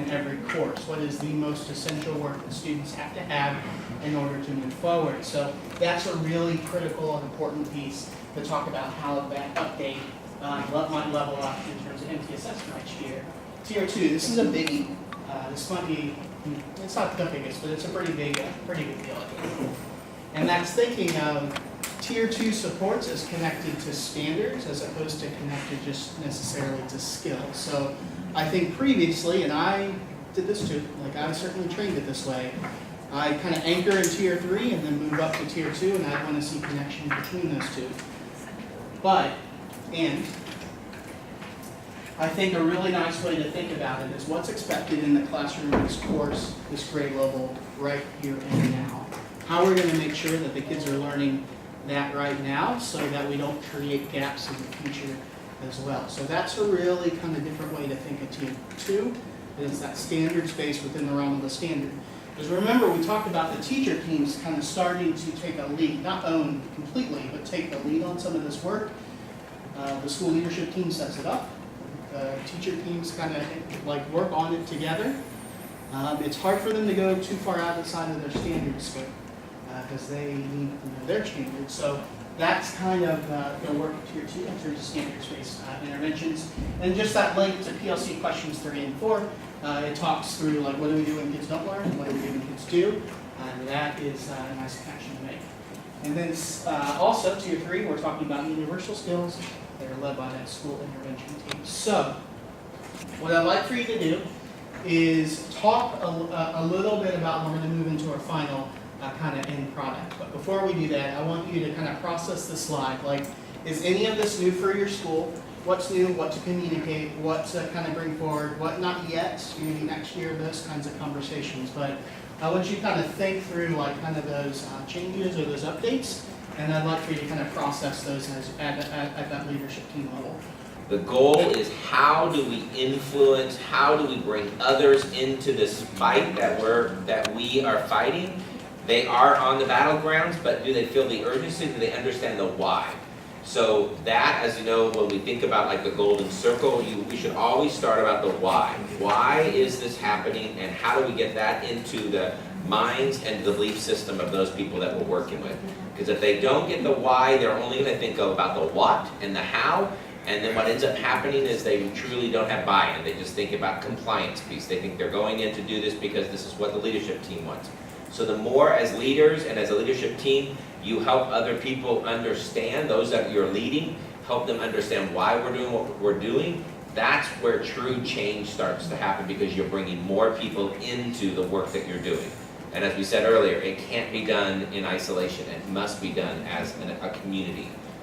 in every course? What is the most essential work that students have to have in order to move forward? So that's a really critical and important piece to talk about how that update might level up in terms of MTSS for next year. Tier 2, this is a biggie. This might be, it's not the biggest, but it's a pretty big deal. And that's thinking of Tier 2 supports as connected to standards as opposed to connected just necessarily to skills. So I think previously, and I did this too, like I certainly trained it this way, I kind of anchor in Tier 3 and then move up to Tier 2, and I want to see connection between those two. And I think a really nice way to think about it is what's expected in the classroom, this course, this grade level, right here and now. How we're going to make sure that the kids are learning that right now so that we don't create gaps in the future as well. So that's a really kind of different way to think of Tier 2, is that standard space within the realm of the standard. Because remember, we talked about the teacher teams kind of starting to take a lead, not own completely, but take the lead on some of this work. The school leadership team sets it up. Teacher teams kind of like work on it together. It's hard for them to go too far outside of their standards because they need their standards. So that's kind of the work of Tier 2 in terms of standards-based interventions. And just that link to PLC questions 3 and 4, it talks through like what do we do when kids don't learn, what do we do when kids do, and that is a nice connection to make. And then also Tier 3, we're talking about universal skills. They're led by that school intervention team. So what I'd like for you to do is talk a little bit about, we're going to move into our final kind of end product. But before we do that, I want you to kind of process this slide. Like, is any of this new for your school? What's new, what to communicate, what to kind of bring forward, what not yet, maybe next year, those kinds of conversations. But I want you to kind of think through like kind of those changes or those updates. And I'd like for you to kind of process those at that leadership team level. The goal is how do we influence, how do we bring others into this fight that we are fighting? They are on the battlegrounds, but do they feel the urgency? Do they understand the why? So that, as you know, when we think about like the golden circle, we should always start about the why. Why is this happening, and how do we get that into the minds and the belief system of those people that we're working with? Because if they don't get the why, they're only going to think about the what and the how, and then what ends up happening is they truly don't have buy-in. They just think about compliance piece. They think they're going in to do this because this is what the leadership team wants. So the more as leaders and as a leadership team, you help other people understand, those that you're leading, help them understand why we're doing what we're doing, that's where true change starts to happen, because you're bringing more people into the work that you're doing. And as we said earlier, it can't be done in isolation. It must be done as a community.